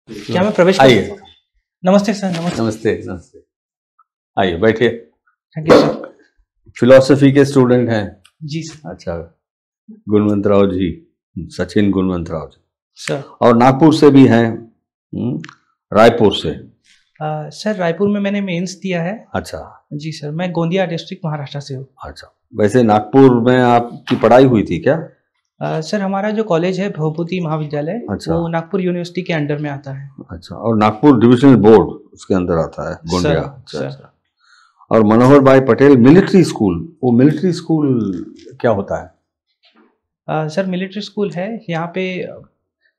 क्या मैं प्रवेश कर आइए। सकता हूँ? नमस्ते सर, नमस्ते। नमस्ते नमस्ते। आइए बैठिए। Thank you sir. फिलोसफी के स्टूडेंट हैं? जी सर। अच्छा। गुणवंत राव जी, सचिन गुणवंत राव जी। सर और नागपुर से भी हैं? रायपुर से? सर रायपुर में मैंने मेंस दिया है। अच्छा जी सर, मैं गोंदिया डिस्ट्रिक्ट महाराष्ट्र से हूँ। अच्छा। वैसे नागपुर में आपकी पढ़ाई हुई थी क्या? सर हमारा जो कॉलेज है भभूति महाविद्यालय, अच्छा। वो नागपुर यूनिवर्सिटी के अंडर में आता है। अच्छा, और नागपुर डिविजनल बोर्ड उसके अंदर आता है, गोंदिया। अच्छा सर अच्छा। और मनोहर भाई पटेल मिलिट्री स्कूल, वो मिलिट्री स्कूल क्या होता है? सर मिलिट्री स्कूल है, यहाँ पे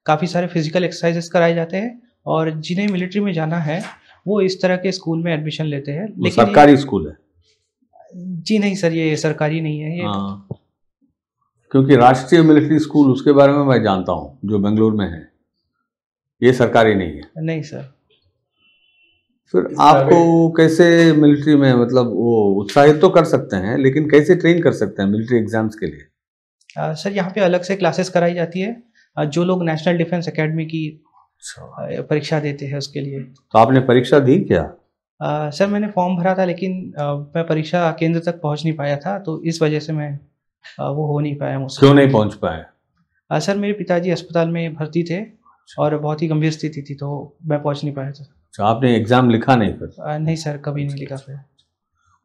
काफ़ी सारे फिजिकल एक्सरसाइजेस कराए जाते हैं, और जिन्हें मिलिट्री में जाना है वो इस तरह के स्कूल में एडमिशन लेते हैं। वो लेकिन सरकारी स्कूल है? जी नहीं सर, ये सरकारी नहीं है ये। हाँ, क्योंकि राष्ट्रीय मिलिट्री स्कूल उसके बारे में मैं जानता हूँ, जो बेंगलुरु में है। ये सरकारी नहीं है? नहीं सर। फिर आपको कैसे मिलिट्री में, मतलब वो उत्साहित तो कर सकते हैं, लेकिन कैसे ट्रेन कर सकते हैं मिलिट्री एग्जाम्स के लिए? सर यहाँ पे अलग से क्लासेस कराई जाती है, जो लोग नेशनल डिफेंस एकेडमी की परीक्षा देते हैं उसके लिए। तो आपने परीक्षा दी क्या? सर मैंने फॉर्म भरा था, लेकिन मैं परीक्षा केंद्र तक पहुँच नहीं पाया था, तो इस वजह से मैं वो हो नहीं पाया मुझसे। क्यों नहीं पहुंच पाए? सर मेरे पिताजी अस्पताल में भर्ती थे और बहुत ही गंभीर स्थिति थी, तो मैं पहुँच नहीं पाया था। तो आपने एग्जाम लिखा नहीं फिर? नहीं सर, कभी नहीं लिखा फिर।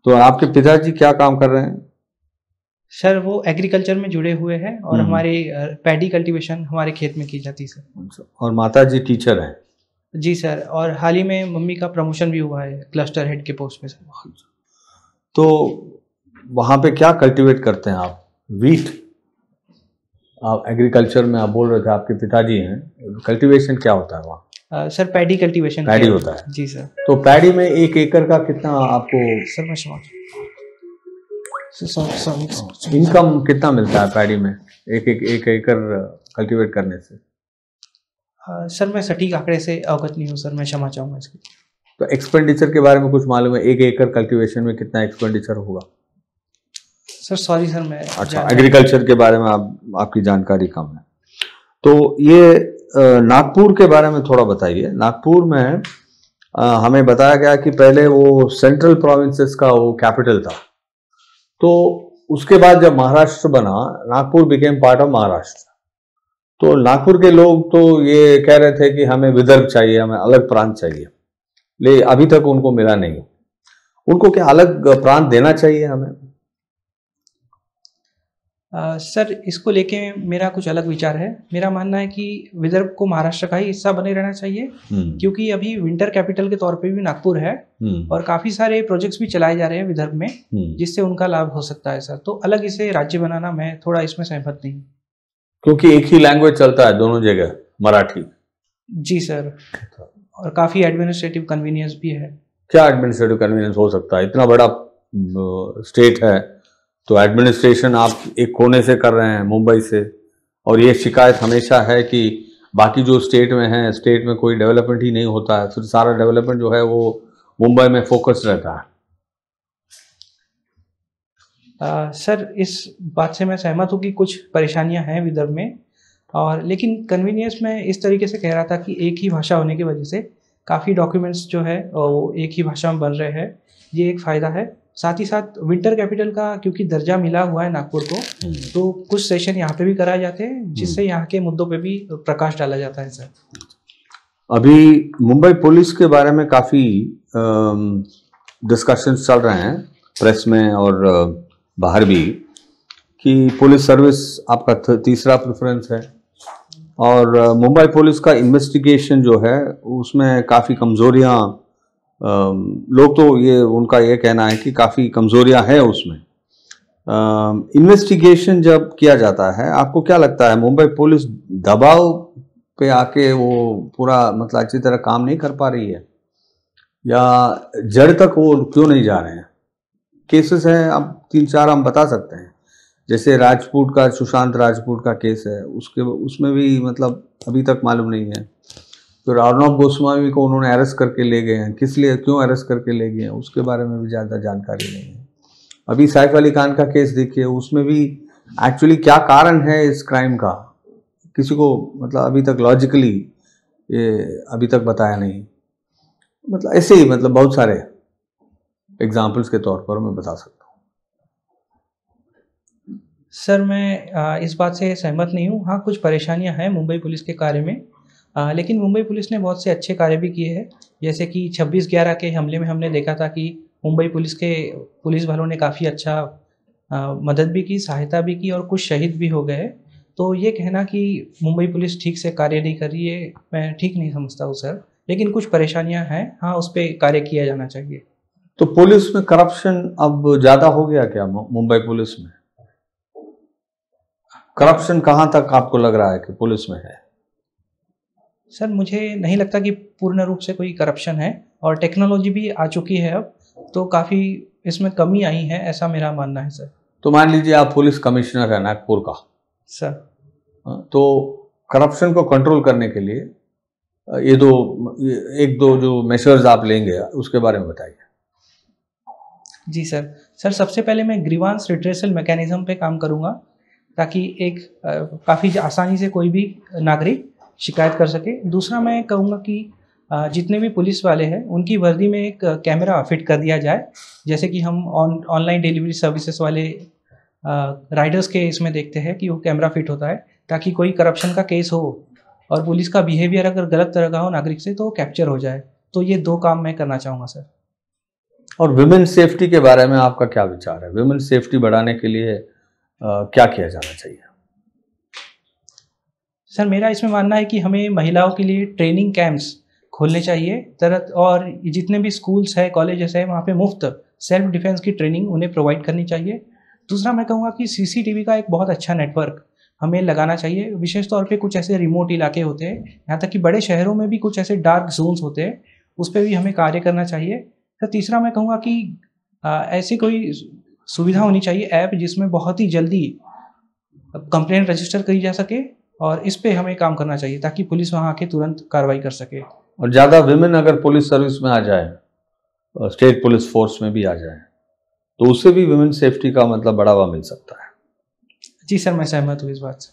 तो आपके पिताजी क्या काम कर रहे हैं? सर वो एग्रीकल्चर में जुड़े हुए हैं, और हमारे पैडी कल्टीवेशन हमारे खेत में की जाती है सर। और माता जी टीचर हैं? जी सर, और हाल ही में मम्मी का प्रमोशन भी हुआ है क्लस्टर हेड के पोस्ट पे सर। तो वहाँ पे क्या कल्टीवेट करते हैं आप? वीट? आप एग्रीकल्चर में आप बोल रहे थे, आपके पिताजी हैं, कल्टीवेशन क्या होता है वहाँ? Sir paddy cultivation. पैडी होता है? जी सर। तो पैडी में 1 एकड़ का कितना आपको सर मैं समझ इनकम कितना मिलता है पैडी में, एक एकड़ कल्टीवेट करने से? सर मैं सटीक आंकड़े से अवगत नहीं हूँ सर, मैं क्षमा चाहूँगा इसके। तो एक्सपेंडिचर के बारे में कुछ मालूम है? 1 एकड़ कल्टीवेशन में कितना एक्सपेंडिचर होगा? सर सॉरी सर, मैं अच्छा, एग्रीकल्चर के बारे में आपकी जानकारी कम है। तो ये नागपुर के बारे में थोड़ा बताइए। नागपुर में हमें बताया गया कि पहले वो सेंट्रल प्रोविंसेस का वो कैपिटल था, तो उसके बाद जब महाराष्ट्र बना, Nagpur became part of Maharashtra. तो नागपुर के लोग तो ये कह रहे थे कि हमें विदर्भ चाहिए, हमें अलग प्रांत चाहिए, लेकिन अभी तक उनको मिला नहीं। उनको क्या अलग प्रांत देना चाहिए हमें? सर इसको लेके मेरा कुछ अलग विचार है। मेरा मानना है कि विदर्भ को महाराष्ट्र का ही हिस्सा बने रहना चाहिए, क्योंकि अभी विंटर कैपिटल के तौर पे भी नागपुर है, और काफ़ी सारे प्रोजेक्ट्स भी चलाए जा रहे हैं विदर्भ में, जिससे उनका लाभ हो सकता है सर। तो अलग इसे राज्य बनाना, मैं थोड़ा इसमें सहमत नहीं। क्योंकि एक ही लैंग्वेज चलता है दोनों जगह, मराठी। जी सर, और काफ़ी एडमिनिस्ट्रेटिव कन्वीनियंस भी है। क्या एडमिनिस्ट्रेटिव कन्वीनियंस हो सकता है? इतना बड़ा स्टेट है, तो एडमिनिस्ट्रेशन आप एक कोने से कर रहे हैं, मुंबई से, और ये शिकायत हमेशा है कि बाकी जो स्टेट में है, स्टेट में कोई डेवलपमेंट ही नहीं होता है, फिर सारा डेवलपमेंट जो है वो मुंबई में फोकस रहता है। सर इस बात से मैं सहमत हूँ कि कुछ परेशानियां हैं विदर्भ में, और लेकिन कन्वीनियंस में इस तरीके से कह रहा था कि एक ही भाषा होने की वजह से काफ़ी डॉक्यूमेंट्स जो है वो एक ही भाषा में बन रहे हैं, ये एक फ़ायदा है। साथ ही साथ विंटर कैपिटल का क्योंकि दर्जा मिला हुआ है नागपुर को, तो कुछ सेशन यहाँ पे भी कराए जाते हैं, जिससे यहाँ के मुद्दों पे भी प्रकाश डाला जाता है सर। अभी मुंबई पुलिस के बारे में काफ़ी डिस्कशंस चल रहे हैं प्रेस में और बाहर भी, कि पुलिस सर्विस आपका तीसरा प्रेफरेंस है, और मुंबई पुलिस का इन्वेस्टिगेशन जो है उसमें काफ़ी कमज़ोरियाँ, लोग तो ये उनका ये कहना है कि काफ़ी कमज़ोरियाँ हैं उसमें। इन्वेस्टिगेशन जब किया जाता है, आपको क्या लगता है मुंबई पुलिस दबाव पे आके वो पूरा मतलब अच्छी तरह काम नहीं कर पा रही है, या जड़ तक वो क्यों नहीं जा रहे हैं? केसेस हैं, अब 3-4 हम बता सकते हैं, जैसे राजपूत का, सुशांत राजपूत का केस है, उसमें भी मतलब अभी तक मालूम नहीं है। फिर अर्नब गोस्वामी को उन्होंने अरेस्ट करके ले गए हैं, किस लिए, क्यों अरेस्ट करके ले गए हैं, उसके बारे में भी ज़्यादा जानकारी नहीं है। अभी सैफ अली खान का केस देखिए, उसमें भी एक्चुअली क्या कारण है इस क्राइम का, किसी को मतलब अभी तक लॉजिकली ये अभी तक बताया नहीं। मतलब ऐसे ही, मतलब बहुत सारे एग्जाम्पल्स के तौर पर मैं बता सकता हूँ। सर मैं इस बात से सहमत नहीं हूँ। हाँ, कुछ परेशानियाँ हैं मुंबई पुलिस के कार्य में, लेकिन मुंबई पुलिस ने बहुत से अच्छे कार्य भी किए हैं। जैसे कि 26/11 के हमले में हमने देखा था कि मुंबई पुलिस वालों ने काफ़ी अच्छा मदद भी की, सहायता भी की और कुछ शहीद भी हो गए। तो ये कहना कि मुंबई पुलिस ठीक से कार्य नहीं कर रही है, मैं ठीक नहीं समझता हूँ सर। लेकिन कुछ परेशानियाँ हैं, हाँ, उस पे कार्य किया जाना चाहिए। तो पुलिस में करप्शन अब ज़्यादा हो गया क्या मुंबई पुलिस में? करप्शन कहाँ तक आपको लग रहा है कि पुलिस में है? सर मुझे नहीं लगता कि पूर्ण रूप से कोई करप्शन है, और टेक्नोलॉजी भी आ चुकी है अब, तो काफ़ी इसमें कमी आई है, ऐसा मेरा मानना है सर। तो मान लीजिए आप पुलिस कमिश्नर है नागपुर का सर तो करप्शन को कंट्रोल करने के लिए एक दो जो मेजर्स आप लेंगे उसके बारे में बताइए। जी सर सबसे पहले मैं ग्रीवांस रिट्रेसल मैकेनिज्म पे काम करूँगा, ताकि एक काफ़ी आसानी से कोई भी नागरिक शिकायत कर सके। दूसरा मैं कहूँगा कि जितने भी पुलिस वाले हैं उनकी वर्दी में एक कैमरा फिट कर दिया जाए, जैसे कि हम ऑनलाइन डिलीवरी सर्विसेज वाले राइडर्स के इसमें देखते हैं कि वो कैमरा फिट होता है, ताकि कोई करप्शन का केस हो और पुलिस का बिहेवियर अगर गलत तरह का हो नागरिक से तो कैप्चर हो जाए। तो ये 2 काम मैं करना चाहूँगा सर। और विमेन सेफ्टी के बारे में आपका क्या विचार है? विमेन सेफ्टी बढ़ाने के लिए क्या किया जाना चाहिए? सर मेरा इसमें मानना है कि हमें महिलाओं के लिए ट्रेनिंग कैंप्स खोलने चाहिए और जितने भी स्कूल्स है, कॉलेजेस है, वहाँ पे मुफ्त सेल्फ डिफेंस की ट्रेनिंग उन्हें प्रोवाइड करनी चाहिए। दूसरा मैं कहूँगा कि सीसीटीवी का एक बहुत अच्छा नेटवर्क हमें लगाना चाहिए। विशेष तौर पे कुछ ऐसे रिमोट इलाके होते हैं, यहाँ तक कि बड़े शहरों में भी कुछ ऐसे डार्क जोन्स होते हैं, उस पर भी हमें कार्य करना चाहिए। तो तीसरा मैं कहूँगा कि ऐसी कोई सुविधा होनी चाहिए, ऐप जिसमें बहुत ही जल्दी कंप्लेंट रजिस्टर करी जा सके, और इस पे हमें काम करना चाहिए ताकि पुलिस वहाँ आके तुरंत कार्रवाई कर सके। और ज़्यादा विमेन अगर पुलिस सर्विस में आ जाए, स्टेट पुलिस फोर्स में भी आ जाए, तो उससे भी विमेन सेफ्टी का मतलब बढ़ावा मिल सकता है। जी सर, मैं सहमत हूँ इस बात से।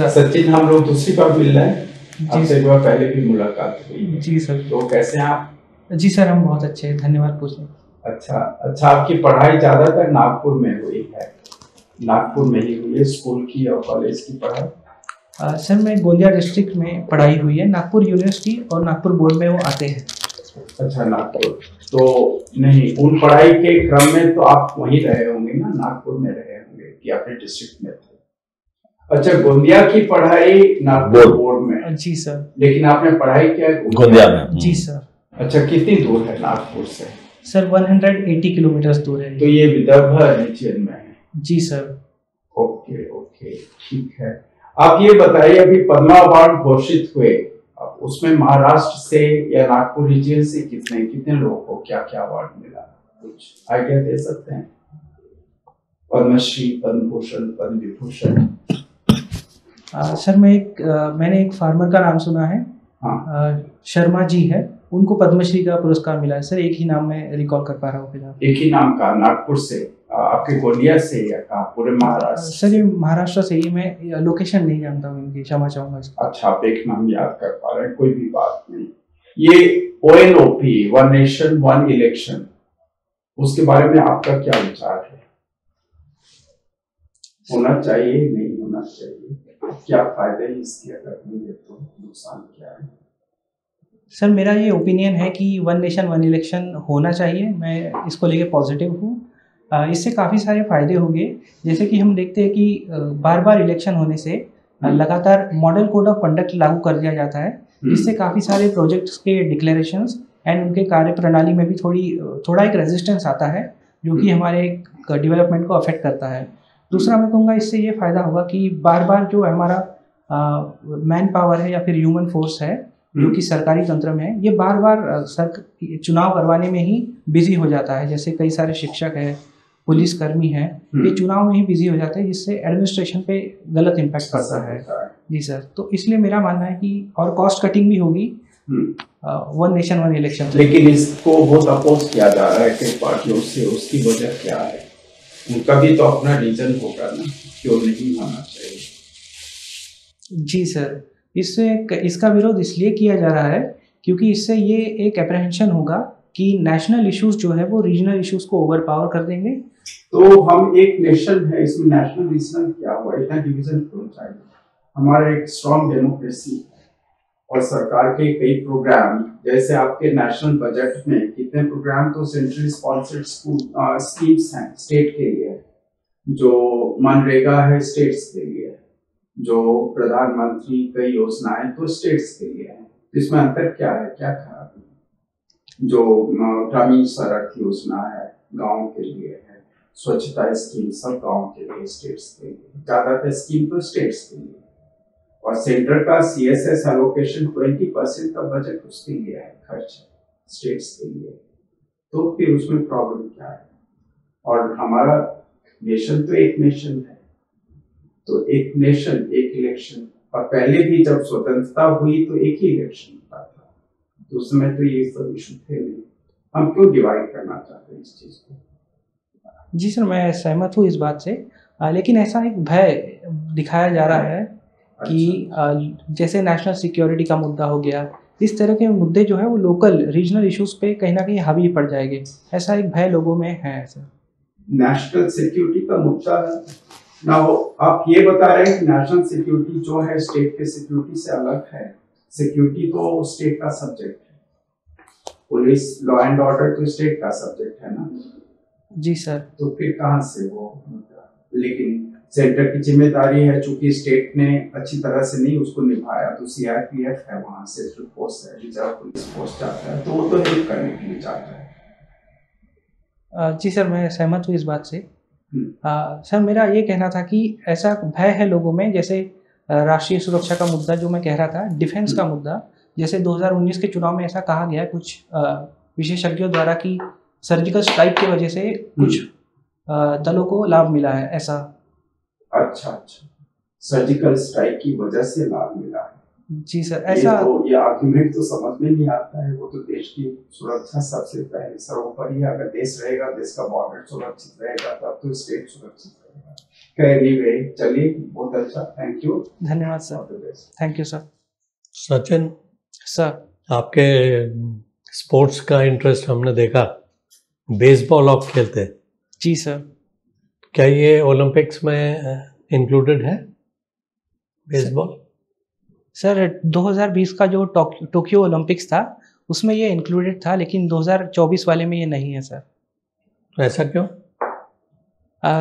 सचिन हम लोग दूसरी बार मिल रहे हैं, आपसे एक बार पहले भी मुलाकात हुई। जी सर। तो कैसे हैं आप? जी सर, हम बहुत अच्छे हैं, धन्यवाद पूछने। अच्छा आपकी पढ़ाई ज़्यादातर नागपुर में हुई है? नागपुर में ही हुई है स्कूल की और कॉलेज की पढ़ाई? सर मैं गोंदिया डिस्ट्रिक्ट में पढ़ाई हुई है, नागपुर यूनिवर्सिटी और नागपुर बोर्ड में वो आते हैं। अच्छा, नागपुर। तो नहीं, उन पढ़ाई के क्रम में तो आप वहीं रहे होंगे ना, नागपुर में रहे होंगे कि अपने डिस्ट्रिक्ट में थे? अच्छा, गोंदिया की पढ़ाई नागपुर बोर्ड में? जी सर। लेकिन आपने पढ़ाई किया गोंदिया में? जी सर। अच्छा, कितनी दूर है नागपुर से? सर 180 किलोमीटर दूर है। तो ये विदर्भ रीजन में है? जी सर। ओके, ठीक है। आप ये बताइए, अभी पद्मा अवार्ड घोषित हुए, उसमें महाराष्ट्र से या नागपुर रीजन से कितने लोगों को क्या क्या अवार्ड मिला, कुछ आइडिया दे सकते हैं? पद्मश्री, पद्म भूषण, पद्म विभूषण? सर मैंने एक फार्मर का नाम सुना है। हाँ। शर्मा जी है, उनको पद्मश्री का पुरस्कार मिला है सर। एक ही नाम में रिकॉल कर पा रहा हूँ। एक ही नाम का, नागपुर से, आपके गोंदिया से या पूरे महाराष्ट्र? सर ये महाराष्ट्र से ही, मैं लोकेशन नहीं जानता हूँ इनकी, क्षमा चाहूंगा। अच्छा, आप एक नाम याद कर पा रहे हैं, कोई भी बात नहीं। ये ONOP, one nation one election, उसके बारे में आपका क्या विचार है? होना चाहिए, नहीं होना चाहिए? क्या फायदे हैं इसके, अगर होंगे तो नुकसान क्या है? सर मेरा ये ओपिनियन है कि वन नेशन वन इलेक्शन होना चाहिए। मैं इसको लेके पॉजिटिव हूँ। इससे काफ़ी सारे फायदे होंगे। जैसे कि हम देखते हैं कि बार बार इलेक्शन होने से लगातार मॉडल कोड ऑफ कंडक्ट लागू कर दिया जाता है, जिससे काफ़ी सारे प्रोजेक्ट्स के डिक्लेरेशंस एंड उनके कार्य प्रणाली में भी थोड़ा एक रेजिस्टेंस आता है, जो कि हमारे डेवलपमेंट को अफेक्ट करता है। दूसरा मैं कहूँगा इससे ये फ़ायदा होगा कि बार बार जो हमारा मैन पावर है या फिर ह्यूमन फोर्स है जो कि सरकारी तंत्र में है, ये बार बार चुनाव करवाने में ही बिजी हो जाता है। जैसे कई सारे शिक्षक हैं, पुलिसकर्मी हैं, ये चुनाव में ही बिजी हो जाते हैं, जिससे एडमिनिस्ट्रेशन पे गलत इम्पैक्ट पड़ता है। जी सर, तो इसलिए मेरा मानना है कि और कॉस्ट कटिंग भी होगी वन नेशन वन इलेक्शन। लेकिन इसको बहुत अपोज किया जा रहा है कई पार्टियों से, उसकी वजह क्या है? उनका भी तो अपना रीजन होगा ना, क्यों नहीं होना चाहिए? जी सर, इसका विरोध इसलिए किया जा रहा है क्योंकि इससे ये एक एप्रहेंशन होगा कि नेशनल इश्यूज़ जो है वो रीजनल इश्यूज़ को ओवरपावर कर देंगे। तो हम एक नेशन है, इसमें नेशनल रीजनल क्या हुआ, इतना डिवीजन क्यों चाहिए? हमारा एक स्ट्रॉन्ग डेमोक्रेसी है और सरकार के कई प्रोग्राम, जैसे आपके नेशनल बजट में कितने प्रोग्राम तो सेंट्रल स्पॉन्सर्ड स्कीम्स हैं स्टेट के लिए, जो मनरेगा है स्टेट्स के लिए, जो प्रधानमंत्री कई योजनाएं तो स्टेट्स के लिए है। इसमें अंतर क्या है, क्या खराबी है? जो ग्रामीण सड़क योजना है गांव के लिए है, स्वच्छता स्कीम सब गांव के लिए, स्टेट्स के लिए, ज्यादातर स्कीम तो स्टेट्स के लिए, और सेंटर का सीएसएस एलोकेशन 20% का बजट उसके लिए है, खर्च स्टेट्स के लिए। तो फिर उसमें प्रॉब्लम क्या है? और हमारा नेशन तो एक नेशन है, तो एक नेशन एक इलेक्शन, और पहले भी जब स्वतंत्रता हुई तो एक ही इलेक्शन होता था, तो उस समय तो ये सब इशू थे नहीं। हम क्यों डिवाइड करना चाहते हैं इस चीज को? जी सर, मैं सहमत हूँ इस बात से, लेकिन ऐसा एक भय दिखाया जा रहा है कि जैसे नेशनल सिक्योरिटी का मुद्दा हो गया, इस तरह के मुद्दे जो है वो लोकल रीजनल इश्यूज पे कहीं ना कहीं हावी पड़ जाएंगे, ऐसा एक भय लोगों में है सर। नेशनल सिक्योरिटी का मुद्दा ना हो, आप ये बता रहे हैं कि नेशनल सिक्योरिटी जो है स्टेट के सिक्योरिटी से अलग है। सिक्योरिटी तो स्टेट का सब्जेक्ट है, पुलिस लॉ एंड ऑर्डर तो स्टेट का सब्जेक्ट है ना। जी सर। तो फिर कहाँ से वो मुद्दा? लेकिन सेंटर की जिम्मेदारी है, चूंकि स्टेट ने अच्छी तरह से नहीं उसको निभाया, तो सीआरपीएफ है, वहां से जो फोर्स है, रिजर्व पुलिस फोर्स जाता है, तो वो तो हेल्प करने के लिए जाता है। जी सर, मैं सहमत हूँ इस बात से। सर, मेरा ये कहना था कि ऐसा भय है लोगों में, जैसे राष्ट्रीय सुरक्षा का मुद्दा जो मैं कह रहा था, डिफेंस का मुद्दा, जैसे 2019 के चुनाव में ऐसा कहा गया कुछ विशेषज्ञों द्वारा कि सर्जिकल स्ट्राइक की वजह से कुछ दलों को लाभ मिला है, ऐसा। अच्छा, सर्जिकल स्ट्राइक की वजह से लाभ मिला है। जी सर, ऐसा ये आर्गुमेंट तो समझ में नहीं आता है। वो तो देश की सुरक्षा सबसे पहले सर्वोपरि है। अगर देश रहेगा, देश का बॉर्डर सुरक्षित रहेगा, तब तो स्टेट सुरक्षित रहेगा। एनीवे, चलिए, बहुत अच्छा, थैंक यू। धन्यवाद sir, thank you sir. Sachin sir, आपके स्पोर्ट्स का इंटरेस्ट हमने देखा, बेसबॉल आप खेलते हैं। जी सर। क्या ये ओलंपिक्स में इंक्लूडेड है बेसबॉल? सर 2020 का जो टोक्यो ओलंपिक्स था उसमें ये इंक्लूडेड था, लेकिन 2024 वाले में ये नहीं है सर। तो ऐसा क्यों?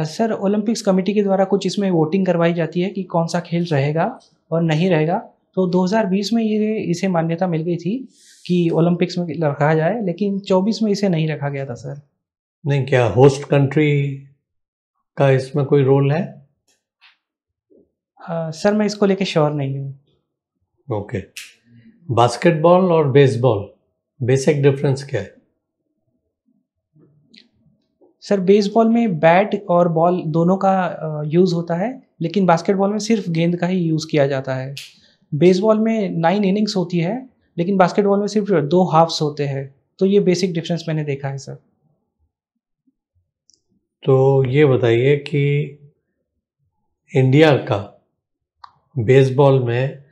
सर, ओलंपिक्स कमेटी के द्वारा कुछ इसमें वोटिंग करवाई जाती है कि कौन सा खेल रहेगा और नहीं रहेगा, तो 2020 में इसे मान्यता मिल गई थी कि ओलंपिक्स में रखा जाए, लेकिन 24 में इसे नहीं रखा गया था सर। नहीं, क्या होस्ट कंट्री का इसमें कोई रोल है? सर, मैं इसको लेके श्योर नहीं हूँ। ओके। बास्केटबॉल और बेसबॉल, बेसिक डिफरेंस क्या है? सर, बेसबॉल में बैट और बॉल दोनों का यूज़ होता है, लेकिन बास्केटबॉल में सिर्फ गेंद का ही यूज़ किया जाता है। बेसबॉल में 9 इनिंग्स होती है, लेकिन बास्केटबॉल में सिर्फ 2 हाफ्स होते हैं, तो ये बेसिक डिफरेंस मैंने देखा है सर। तो ये बताइए कि इंडिया का बेसबॉल में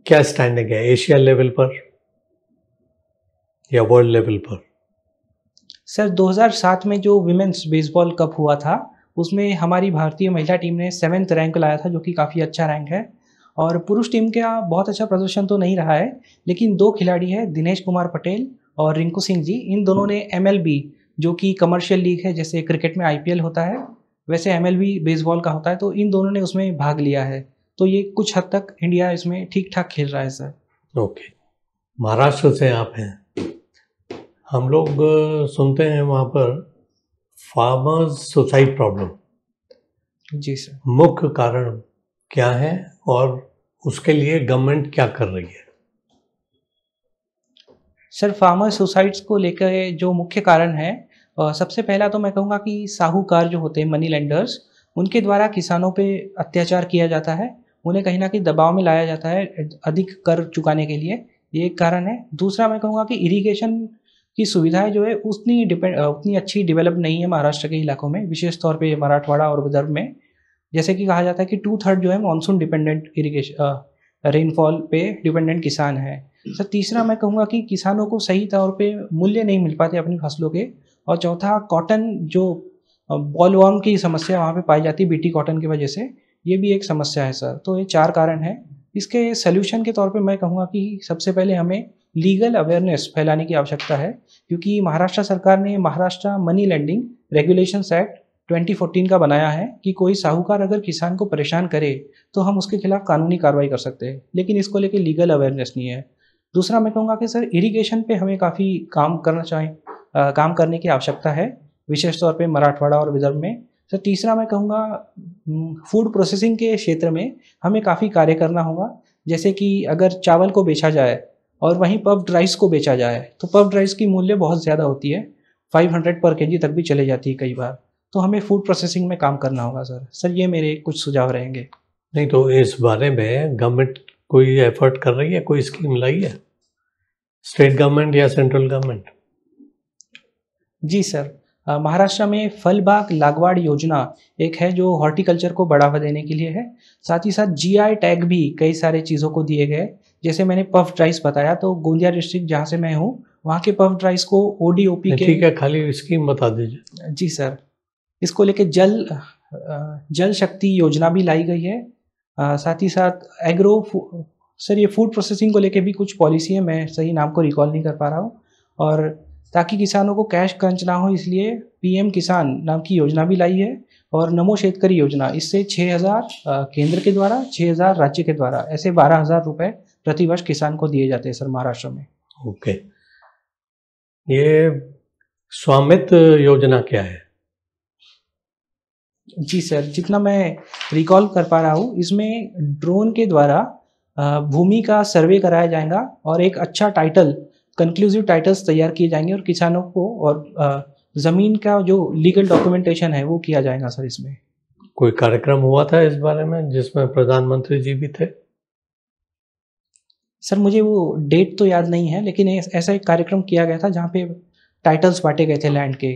क्या स्टैंडिंग है, एशिया लेवल पर या वर्ल्ड लेवल पर? सर, 2007 में जो विमेंस बेसबॉल कप हुआ था उसमें हमारी भारतीय महिला टीम ने 7th रैंक लाया था, जो कि काफ़ी अच्छा रैंक है। और पुरुष टीम का बहुत अच्छा प्रदर्शन तो नहीं रहा है, लेकिन 2 खिलाड़ी हैं, दिनेश कुमार पटेल और रिंकू सिंह जी। इन दोनों ने MLB, जो कि कमर्शियल लीग है, जैसे क्रिकेट में IPL होता है वैसे MLB बेसबॉल का होता है, तो इन दोनों ने उसमें भाग लिया है। तो ये कुछ हद तक इंडिया इसमें ठीक ठाक खेल रहा है सर। ओके। महाराष्ट्र से आप हैं, हम लोग सुनते हैं वहाँ पर फार्मर्स सुसाइड प्रॉब्लम। जी सर। मुख्य कारण क्या है और उसके लिए गवर्नमेंट क्या कर रही है? सर, फार्मर सुसाइड्स को लेकर जो मुख्य कारण है, सबसे पहला तो मैं कहूँगा कि साहूकार जो होते हैं, मनी लेंडर्स, उनके द्वारा किसानों पे अत्याचार किया जाता है, उन्हें कहीं ना कहीं दबाव में लाया जाता है अधिक कर चुकाने के लिए, ये एक कारण है। दूसरा मैं कहूँगा कि इरिगेशन की सुविधाएं जो है उतनी अच्छी डेवलप नहीं है महाराष्ट्र के इलाकों में, विशेष तौर पे मराठवाड़ा और विदर्भ में। जैसे कि कहा जाता है कि 2/3 जो है मानसून डिपेंडेंट इरिगेशन रेनफॉल पे डिपेंडेंट किसान है। सर तीसरा मैं कहूँगा कि किसानों को सही तौर पे मूल्य नहीं मिल पाते अपनी फसलों के। और चौथा कॉटन जो बॉलवर्म की समस्या वहाँ पे पाई जाती है बीटी कॉटन की वजह से, ये भी एक समस्या है सर। तो ये 4 कारण हैं। इसके सॉल्यूशन के तौर पे मैं कहूँगा कि सबसे पहले हमें लीगल अवेयरनेस फैलाने की आवश्यकता है, क्योंकि महाराष्ट्र सरकार ने Maharashtra money lending regulations act 2014 का बनाया है कि कोई साहूकार अगर किसान को परेशान करे तो हम उसके खिलाफ कानूनी कार्रवाई कर सकते हैं, लेकिन इसको लेके लीगल अवेयरनेस नहीं है। दूसरा मैं कहूँगा कि सर इरिगेशन पे हमें काफ़ी काम करने की आवश्यकता है, विशेष तौर पे मराठवाड़ा और विदर्भ में। सर तीसरा मैं कहूँगा फूड प्रोसेसिंग के क्षेत्र में हमें काफ़ी कार्य करना होगा। जैसे कि अगर चावल को बेचा जाए और वहीं पफ्ड राइस को बेचा जाए तो पफ्ड राइस की मूल्य बहुत ज़्यादा होती है, 500 पर केजी तक भी चले जाती है कई बार। तो हमें फूड प्रोसेसिंग में काम करना होगा सर ये मेरे कुछ सुझाव रहेंगे। नहीं तो इस बारे में गवर्नमेंट कोई एफर्ट कर रही है, कोई स्कीम लाई है, स्टेट गवर्नमेंट या सेंट्रल गवर्नमेंट? जी सर, महाराष्ट्र में फल बाग लागवाड़ योजना एक है जो हॉर्टिकल्चर को बढ़ावा देने के लिए है। साथ ही साथ जीआई टैग भी कई सारे चीज़ों को दिए गए। जैसे मैंने पफ्ड राइस बताया, तो गोंदिया डिस्ट्रिक्ट जहाँ से मैं हूँ वहाँ के पफ्ड राइस को ओडीओपी के। ठीक है, खाली स्कीम बता दीजिए। जी सर, इसको लेके जल शक्ति योजना भी लाई गई है। साथ ही साथ सर ये फूड प्रोसेसिंग को लेके भी कुछ पॉलिसी है, मैं सही नाम को रिकॉल नहीं कर पा रहा हूँ। और ताकि किसानों को कैश क्रंच ना हो इसलिए पीएम किसान नाम की योजना भी लाई है। और नमो शेतकरी योजना, इससे 6,000 केंद्र के द्वारा, 6,000 राज्य के द्वारा, ऐसे 12,000 रुपये प्रतिवर्ष किसान को दिए जाते हैं सर महाराष्ट्र में। ओके, ये स्वामित्व योजना क्या है? जी सर, जितना मैं रिकॉल कर पा रहा हूँ इसमें ड्रोन के द्वारा भूमि का सर्वे कराया जाएगा और एक अच्छा कंक्लूसिव टाइटल्स तैयार किए जाएंगे और किसानों को और ज़मीन का जो लीगल डॉक्यूमेंटेशन है वो किया जाएगा सर। इसमें कोई कार्यक्रम हुआ था इस बारे में जिसमें प्रधानमंत्री जी भी थे? सर मुझे वो डेट तो याद नहीं है, लेकिन ऐसा एक कार्यक्रम किया गया था जहाँ पे टाइटल्स बांटे गए थे लैंड के।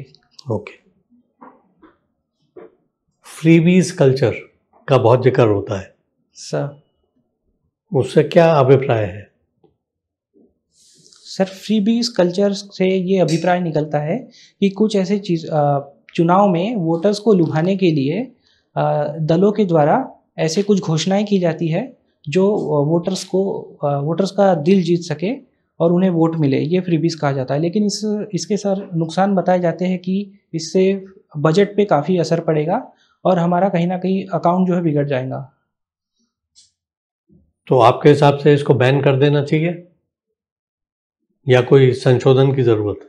ओके। फ्रीबीज कल्चर का बहुत जिक्र होता है सर, उससे क्या अभिप्राय है? सर फ्रीबीज कल्चर से ये अभिप्राय निकलता है कि कुछ ऐसे चुनाव में वोटर्स को लुभाने के लिए दलों के द्वारा ऐसे कुछ घोषणाएं की जाती है जो वोटर्स का दिल जीत सके और उन्हें वोट मिले, ये फ्रीबीज कहा जाता है। लेकिन इसके सर नुकसान बताए जाते हैं कि इससे बजट पे काफ़ी असर पड़ेगा और हमारा कहीं ना कहीं अकाउंट जो है बिगड़ जाएगा। तो आपके हिसाब से इसको बैन कर देना चाहिए या कोई संशोधन की ज़रूरत है?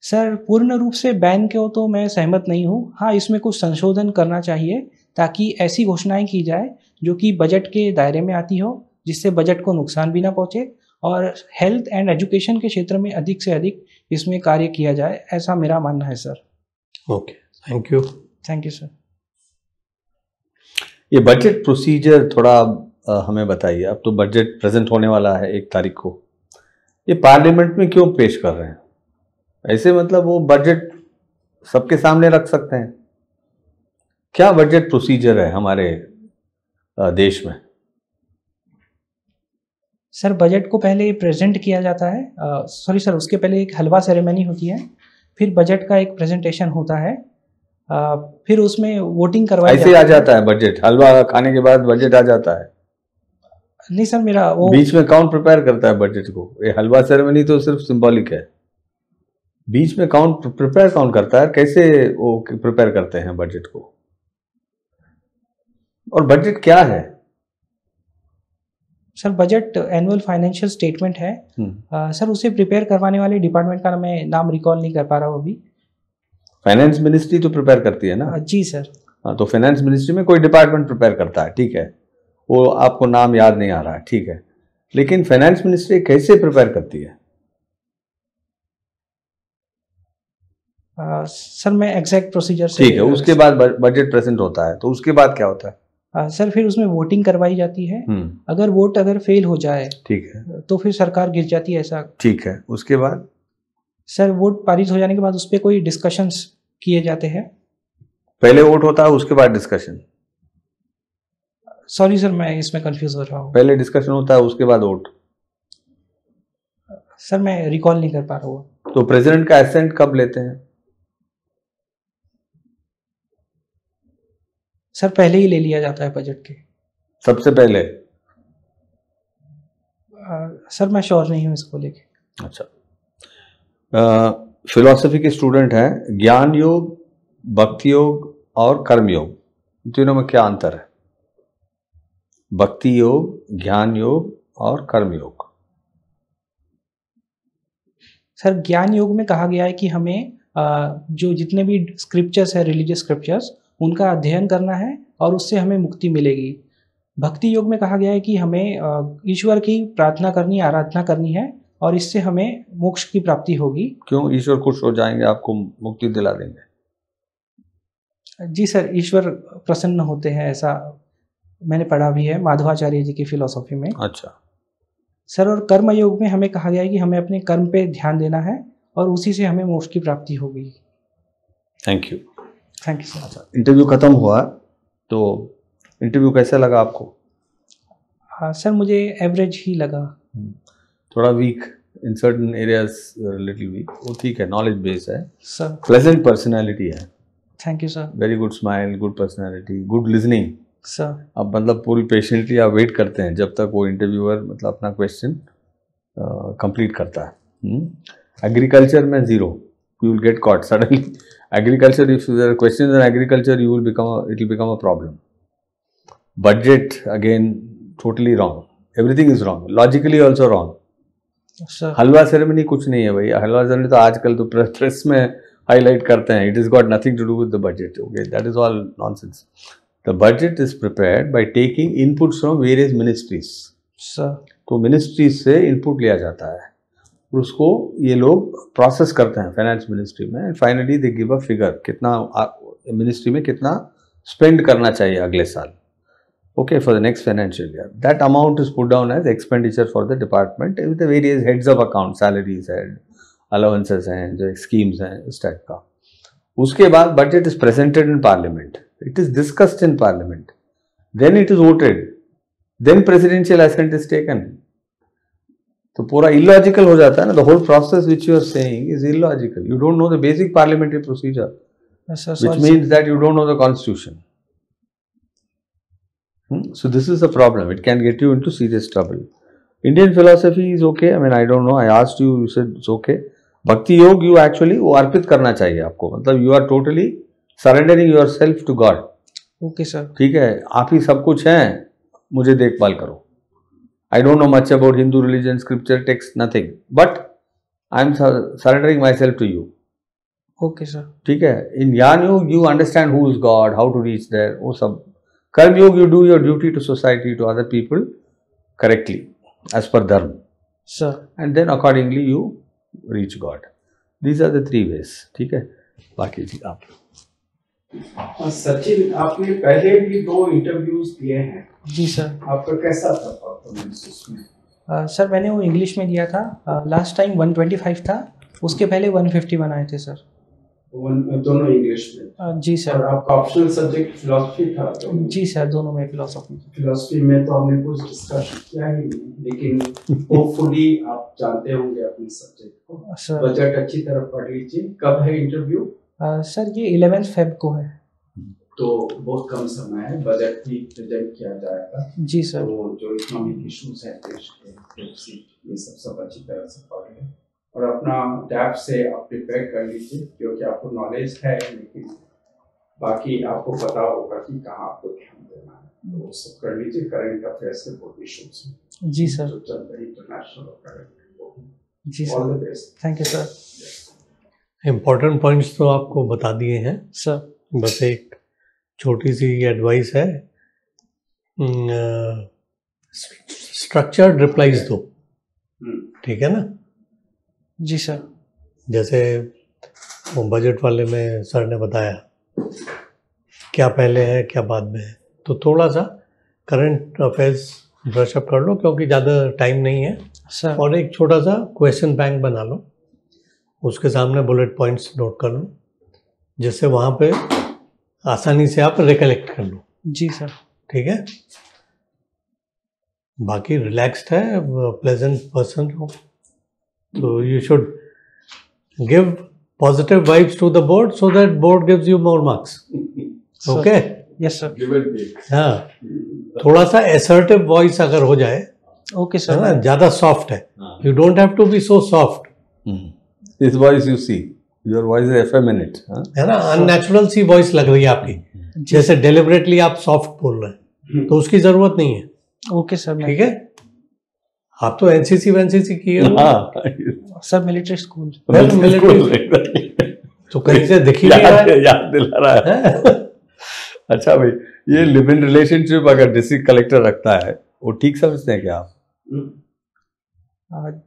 सर पूर्ण रूप से बैन के हो तो मैं सहमत नहीं हूँ। हाँ, इसमें कुछ संशोधन करना चाहिए ताकि ऐसी घोषणाएं की जाए जो कि बजट के दायरे में आती हो, जिससे बजट को नुकसान भी ना पहुँचे और हेल्थ एंड एजुकेशन के क्षेत्र में अधिक से अधिक इसमें कार्य किया जाए, ऐसा मेरा मानना है sir. Okay, thank you. Thank you sir. ये बजट प्रोसीजर थोड़ा हमें बताइए। अब तो बजट प्रेजेंट होने वाला है 1 तारीख को, ये पार्लियामेंट में क्यों पेश कर रहे हैं? ऐसे मतलब वो बजट सबके सामने रख सकते हैं। क्या बजट प्रोसीजर है हमारे देश में? सर बजट को पहले प्रेजेंट किया जाता है, सर उसके पहले एक हलवा सेरेमनी होती है, फिर बजट का एक प्रेजेंटेशन होता है, फिर उसमें वोटिंग करवाई ऐसे आ जाता है बजट? हलवा खाने के बाद बजट आ जाता है? नहीं सर, मेरा वो बीच में कौन प्रिपेयर करता है बजट को? ये हलवा सेरेमनी तो सिर्फ सिंबॉलिक है। बीच में प्रिपेयर कौन करता है? कैसे वो प्रिपेयर करते हैं बजट को? और बजट क्या है? Sir budget annual financial statement है। सर उसे प्रिपेयर करवाने वाले डिपार्टमेंट का मैं नाम रिकॉल नहीं कर पा रहा हूँ अभी। फाइनेंस मिनिस्ट्री तो प्रिपेयर करती है ना? जी सर। हाँ, तो फाइनेंस मिनिस्ट्री में कोई डिपार्टमेंट प्रिपेयर करता है, ठीक है, वो आपको नाम याद नहीं आ रहा है, ठीक है, लेकिन फाइनेंस मिनिस्ट्री कैसे प्रिपेयर करती है? सर मैं एग्जैक्ट प्रोसीजर से, ठीक है, उसके बाद बजट प्रेजेंट होता है, तो उसके बाद क्या होता है? सर फिर उसमें वोटिंग करवाई जाती है। अगर फेल हो जाए, ठीक है, तो फिर सरकार गिर जाती है, ऐसा, ठीक है। उसके बाद सर वोट पारित हो जाने के बाद उस पर कोई डिस्कशंस किए जाते हैं। पहले वोट होता है उसके बाद डिस्कशन? सॉरी सर, मैं इसमें कंफ्यूज हो रहा हूँ। पहले डिस्कशन होता है उसके बाद वोट? सर मैं रिकॉल नहीं कर पा रहा हूँ। तो प्रेसिडेंट का एसेंट कब लेते हैं? सर पहले ही ले लिया जाता है बजट के। सबसे पहले? सर मैं श्योर नहीं हूँ इसको लेके। अच्छा, फिलोसफी के स्टूडेंट हैं, ज्ञान योग, भक्ति योग और कर्म योग, तीनों में क्या अंतर है? भक्ति योग, ज्ञान योग और कर्म योग। सर ज्ञान योग में कहा गया है कि हमें जो जितने भी स्क्रिप्चर्स है, रिलीजियस स्क्रिप्चर्स, उनका अध्ययन करना है और उससे हमें मुक्ति मिलेगी। भक्ति योग में कहा गया है कि हमें ईश्वर की प्रार्थना करनी, आराधना करनी है और इससे हमें मोक्ष की प्राप्ति होगी। क्यों? ईश्वर खुश हो जाएंगे, आपको मुक्ति दिला देंगे? जी सर, ईश्वर प्रसन्न होते हैं, ऐसा मैंने पढ़ा भी है माधवाचार्य जी की फिलोसॉफी में। अच्छा सर, और कर्म योग में हमें कहा गया है कि हमें अपने कर्म पे ध्यान देना है और उसी से हमें मोक्ष की प्राप्ति होगी। Thank you. Thank you sir. अच्छा, इंटरव्यू खत्म हुआ, तो इंटरव्यू कैसा लगा आपको? सर मुझे एवरेज ही लगा। थोड़ा weak in certain areas, little weak, वो ठीक है, नॉलेज बेस है सर। प्लेजेंट पर्सनैलिटी है। Thank you sir. Very good smile, good personality, good listening sir. अब मतलब पूरी पेशेंटली आप वेट करते हैं जब तक वो इंटरव्यूअर मतलब अपना क्वेश्चन कंप्लीट करता है। एग्रीकल्चर में zero, you will get caught suddenly. Agriculture, if there are questions in agriculture, you will become, it will become a problem. Budget again totally wrong, everything is wrong, logically also wrong. Sir halwa ceremony कुछ नहीं है भाई, हलवा ceremony तो आजकल तो press में highlight करते हैं, it is got nothing to do with the budget, okay, that is all nonsense. The budget is prepared by taking inputs from various ministries. Sir. तो मिनिस्ट्रीज से इनपुट लिया जाता है, उसको ये लोग प्रोसेस करते हैं फाइनेंस मिनिस्ट्री में, and finally they give a figure, कितना मिनिस्ट्री में कितना स्पेंड करना चाहिए अगले साल, okay, for the next financial year. That amount is put down as expenditure for the department with the various heads of account, salaries है, allowances हैं, जो स्कीम्स हैं, इस टाइप का। उसके बाद budget is presented in parliament, it is discussed in parliament, then it is voted, then presidential assent is taken. तो पूरा illogical हो जाता है ना, the whole process which you are saying is illogical. You don't know the basic parliamentary procedure, which means that you don't know the constitution. So this is the problem, it can get you into serious trouble. Indian philosophy is okay, I mean I don't know, I asked you, you said it's okay. भक्ति योग you actually वो अर्पित करना चाहिए आपको, मतलब you are totally surrendering yourself to God. Okay sir. ठीक है, आप ही सब कुछ हैं, मुझे देखभाल करो। I don't know much about Hindu religion, scripture, text, nothing, but I am surrendering myself to you. Okay sir. ठीक है, in gyan yoga you understand who is God, how to reach there, वो सब। Karma yoga you do your duty to society, to other people correctly as per dharma sir, and then accordingly you reach God. These are the 3 ways। ठीक है, बाकी जी आप। सचिन, आपने पहले भी 2 interviews दिए हैं। जी सर। आपका कैसा था परफॉर्मेंस उसमें? सर मैंने वो इंग्लिश में दिया था, लास्ट टाइम 125 था, उसके पहले 150 बनाए थे सर। दोनों इंग्लिश में? जी सर। और आपका ऑप्शनल सब्जेक्ट फिलॉसफी था? तो जी सर, दोनों में फिलॉसफी। फिलॉसफी में तो हमने कुछ डिस्कशन किया ही नहीं, लेकिन होपफुली आप जानते होंगे अपने सब्जेक्ट को। सर बजट अच्छी तरह पढ़ लीजिए। कब है इंटरव्यू? सर ये 11 Feb को है। तो बहुत कम समय है, बजट भी प्रेजेंट किया जाएगा। जी सर। तो जो इकोनॉमिक इश्यूज हैं देश के, ये सब अच्छी तरह से पढ़ लें और अपना डेप्थ से आप प्रिपेयर कर लीजिए, क्योंकि आपको नॉलेज है, लेकिन बाकी आपको पता होगा कि कहाँ आपको ध्यान देना है, तो वो सब कर लीजिए। करंट अफेयर्स के बहुत इश्यूज हैं। जी सर। जो चल रहे इंटरनेशनल और करंट। जी sir. All the best. Thank you sir. Important points तो आपको बता दिए हैं सर। बस एक छोटी सी एडवाइस है, स्ट्रक्चर्ड रिप्लाईज दो, ठीक है ना। जी सर। जैसे वो बजट वाले में सर ने बताया क्या पहले है क्या बाद में है, तो थोड़ा सा करंट अफेयर्स ब्रश अप कर लो, क्योंकि ज़्यादा टाइम नहीं है सर। और एक छोटा सा क्वेश्चन बैंक बना लो, उसके सामने बुलेट पॉइंट्स नोट कर लो, जिससे वहाँ पे आसानी से आप रिकलेक्ट कर लो। जी सर। ठीक है, बाकी रिलैक्स्ड है, प्लेजेंट पर्सन हो, तो you should give positive vibes to the board so that board gives you more marks. Okay, yes sir. Give and take. हाँ, थोड़ा सा असर्टिव वॉइस अगर हो जाए, ओके है सर। ना, ज्यादा सॉफ्ट है, you don't have to be so soft, This voice you see, your voice is effeminate. है ना, अननेचुरल सी वॉइस लग रही है आपकी, जैसे डेलिबरेटली आप सॉफ्ट बोल रहे हैं, तो उसकी जरूरत नहीं है। Okay sir. ठीक है, आप तो एनसीसी वेनसीसी किए हो सर, मिलिट्री स्कूल। मिलिट्री तो कहीं से दिख ही नहीं रहा है। याद दिला रहा है। अच्छा भाई, ये लिव इन रिलेशनशिप अगर डिस्ट्रिक्ट कलेक्टर रखता है, वो ठीक समझते हैं क्या आप?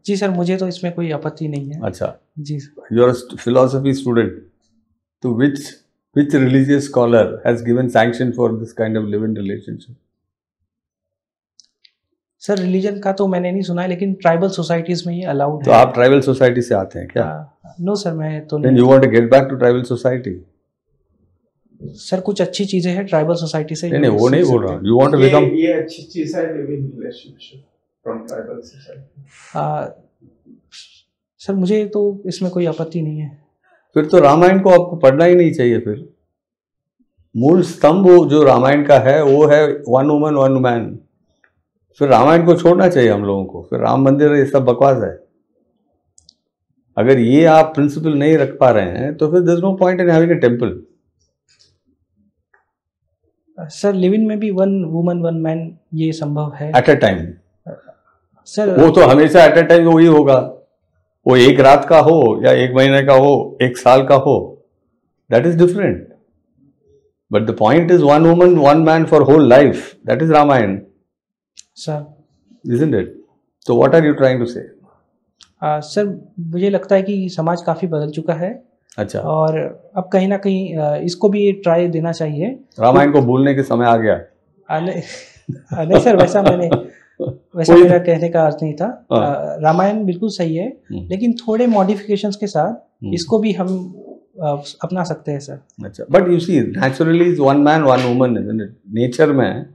जी सर, मुझे तो इसमें कोई आपत्ति नहीं है। अच्छा, जी। यू आर फिलोसफी स्टूडेंट, तो which religious scholar has given sanction for this kind of live in relationship? Sir, religion का तो मैंने नहीं सुना है, लेकिन ट्राइबल सोसाइटीज में ये अलाउड तो है। आप ट्राइबल सोसाइटी से आते हैं क्या? नो सर, मैं तो Then नहीं। you want to get back to tribal society? Sir, कुछ अच्छी चीजें हैं ट्राइबल सोसाइटी से। नहीं, वो नहीं बोल रहा हूँ। You want to become? ये अच्छी चीज है, live in relationship from tribal society. Sir, मुझे तो इसमें कोई आपत्ति नहीं है। फिर तो रामायण को आपको पढ़ना ही नहीं चाहिए। फिर मूल स्तंभ जो रामायण का है वो है वन वुमन वन मैन। फिर रामायण को छोड़ना चाहिए हम लोगों को। फिर राम मंदिर ये सब बकवास है। अगर ये आप प्रिंसिपल नहीं रख पा रहे हैं तो फिर there is no point in having a temple. Sir, live in में भी वन वुमन वन मैन ये संभव है एट अ टाइम। सर। वो तो हमेशा एट अ टाइम वही होगा। वो एक रात का हो या एक महीने का हो, एक साल का हो, that is different. But the point is one woman one man for whole life. That is Ramayana, sir. isn't it? So what are you trying to say? Sir, मुझे लगता है कि समाज काफी बदल चुका है। अच्छा, और अब कहीं ना कहीं इसको भी ट्राई देना चाहिए। रामायण को भूलने के समय आ गया। नहीं सर, वैसा मेरा कहने का अर्थ नहीं था। रामायण बिल्कुल सही है, लेकिन थोड़े मॉडिफिकेशंस के साथ इसको भी हम अपना सकते हैं सर। अच्छा, but you see naturally is one man one woman, isn't it? Nature में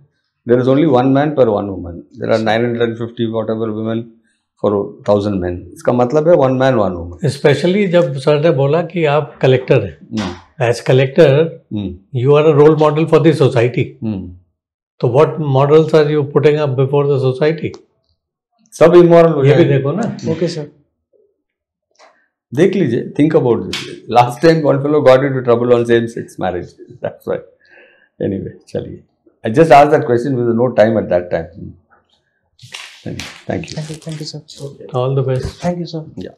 there is only one man per one woman. There are 950 whatever women for 1000 men. इसका मतलब है one man one woman. Specially जब sir ने बोला कि आप collector हैं, as collector you are a role model for the society, तो what models are you putting up before the society? सब इमोरल हो ये भी जाएंगे। देखो ना। Okay sir. देख लीजिए, think about this. Last time one fellow got into trouble on same-sex marriage. That's why. Anyway, चलिए. I just asked that question with no time at that time. Thank you. Thank you, sir. All the best. Thank you, sir. Yeah.